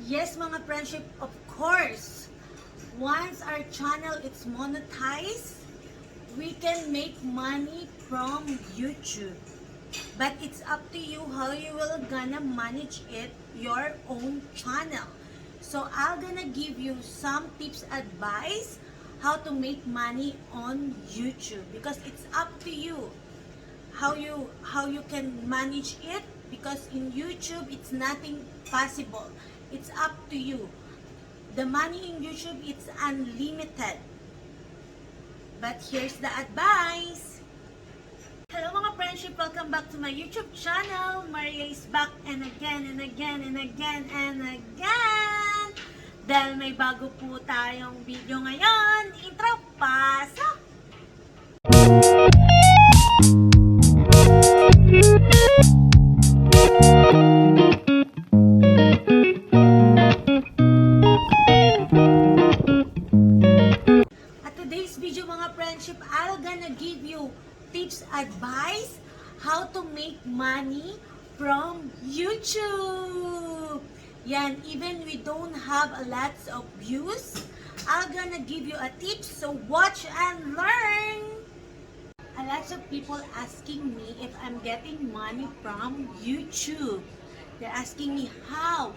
Yes, mga friendship, of course. Once our channel is monetized, we can make money from YouTube. But it's up to you how you will gonna manage it, your own channel. So I'm gonna give you some tips, advice, how to make money on YouTube. Because it's up to you how you can manage it, because in YouTube it's nothing possible. It's up to you. The money in YouTube, it's unlimited. But here's the advice. Hello mga friendship, welcome back to my YouTube channel. Maria is back and again and again and again and again. Dahil may bago po tayong video ngayon. Intro, pasok! I'm gonna give you tips, advice, how to make money from YouTube. Yan, even we don't have a lot of views, I'm gonna give you a tip, so watch and learn. A lot of people asking me if I'm getting money from YouTube. They're asking me how.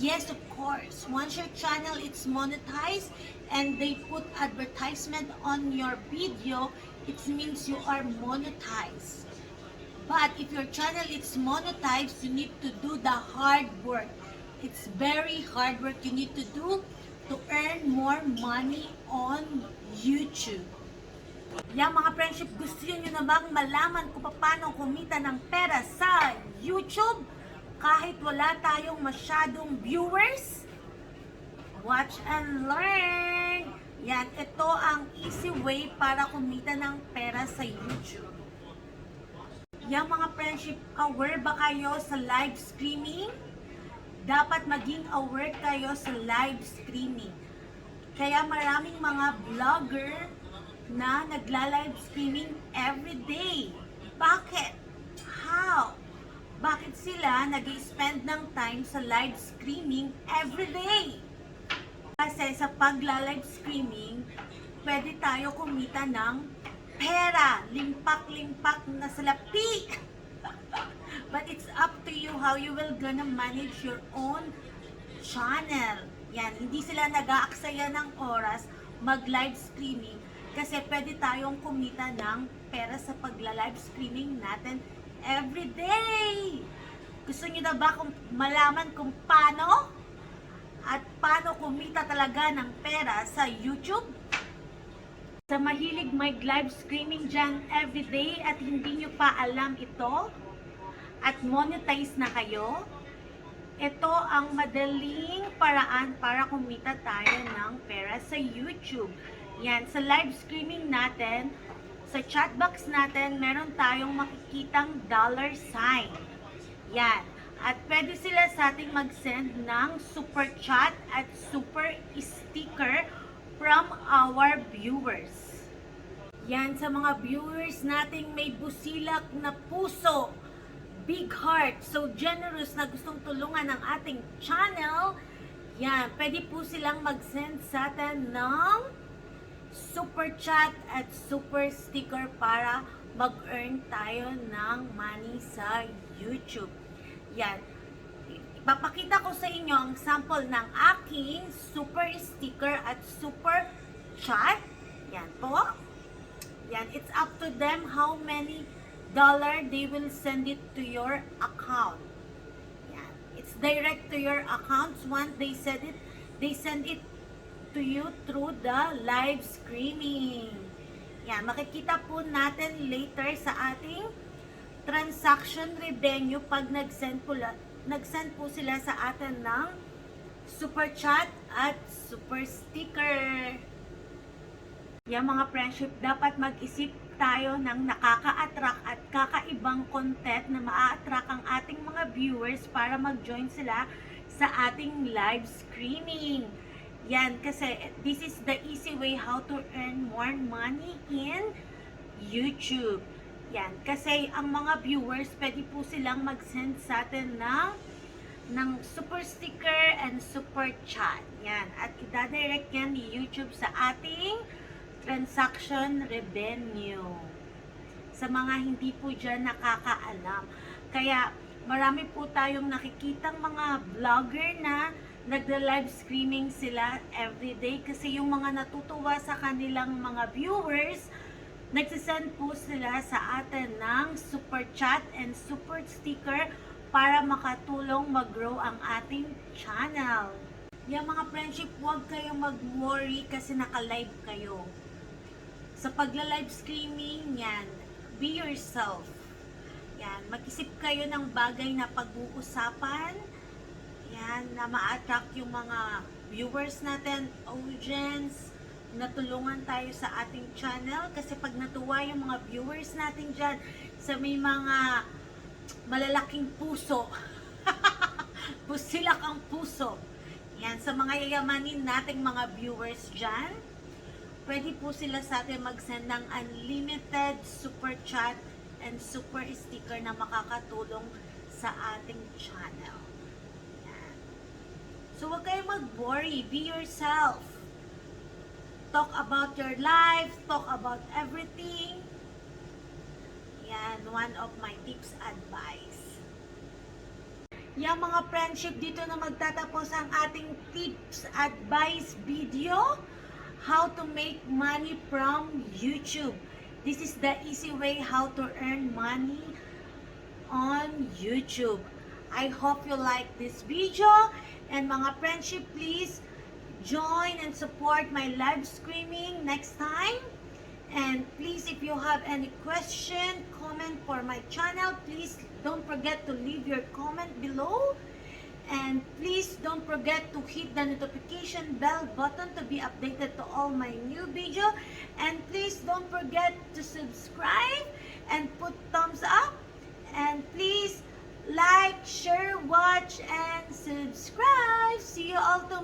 Yes, of course. Once your channel is monetized and they put advertisement on your video, it means you are monetized. But if your channel is monetized, you need to do the hard work. It's very hard work you need to do to earn more money on YouTube. Yan mga friendship, gusto nyo na bang malaman kung paano kumita ng pera sa YouTube kahit wala tayong masyadong viewers? Watch and learn! Yan, ito ang easy way para kumita ng pera sa YouTube. Yan mga friendship, aware ba kayo sa live streaming? Dapat maging aware kayo sa live streaming. Kaya maraming mga vlogger na nagla-live streaming everyday. Bakit? How? Bakit sila nag-spend ng time sa live streaming everyday? Kasi sa pagla-live streaming, pwede tayo kumita ng pera, limpak-limpak na salapi. But it's up to you how you will gonna manage your own channel. Yan, hindi sila nag-aaksaya ng oras mag-live streaming kasi pwede tayong kumita ng pera sa pagla-live streaming natin everyday. Gusto niyo na ba kung malaman kung paano at paano kumita talaga ng pera sa YouTube? Sa mahilig mag-live streaming dyan everyday at hindi nyo pa alam ito at monetize na kayo, ito ang madaling paraan para kumita tayo ng pera sa YouTube. Yan, sa live streaming natin, sa chat box natin, meron tayong makikitang dollar sign. Yan. At pwede sila sa ating mag-send ng super chat at super sticker from our viewers. Yan, sa mga viewers nating may busilak na puso, big heart, so generous na gustong tulungan ng ating channel, yan, pwede po silang mag-send sa atin ng super chat at super sticker para mag-earn tayo ng money sa YouTube. Yan. Ipapakita ko sa inyo ang sample ng aking super sticker at super chat. Yan po. Yan. It's up to them how many dollar they will send it to your account. Yan. It's direct to your accounts. Once they send it to you through the live streaming. Yan, makikita po natin later sa ating transaction revenue pag nag-send po sila sa atin ng super chat at super sticker. Yan mga friendship, dapat mag-isip tayo ng nakaka-attract at kakaibang content na maa-attract ang ating mga viewers para mag-join sila sa ating live streaming. Yan, kasi this is the easy way how to earn more money in YouTube. Yan, kasi ang mga viewers, pwede po silang mag-send sa atin ng super sticker and super chat. Yan, at idadirect yan ni YouTube sa ating transaction revenue. Sa mga hindi po dyan nakakaalam. Kaya, marami po tayong nakikitang mga vlogger na nagda-live streaming sila everyday kasi yung mga natutuwa sa kanilang mga viewers, nagsisend po sila sa atin ng super chat and super sticker para makatulong mag-grow ang ating channel. Yung mga friendship, huwag kayong mag-worry kasi naka-live kayo. Sa pagla-live streaming, yan, be yourself. Yan, mag-isip kayo ng bagay na pag-uusapan, yan, na ma-attract yung mga viewers natin, audience, natulungan tayo sa ating channel kasi pag natuwa yung mga viewers natin dyan sa may mga malalaking puso pusilak ang puso, yan, sa mga yayamanin nating mga viewers dyan, pwede po sila sa atin mag-send ng unlimited super chat and super sticker na makakatulong sa ating channel. Yan. So, huwag kayong mag-worry. Be yourself. Talk about your life. Talk about everything. Yan, one of my tips advice. Yung mga friendship, dito na magtatapos ang ating tips advice video. How to make money from YouTube. This is the easy way how to earn money on YouTube. I hope you like this video. And mga friendship, please join and support my live streaming next time. And please, if you have any question, comment for my channel, please don't forget to leave your comment below. And please don't forget to hit the notification bell button to be updated to all my new video. And please don't forget to subscribe and put thumbs up. And please like, share, watch, and subscribe. See you all tomorrow.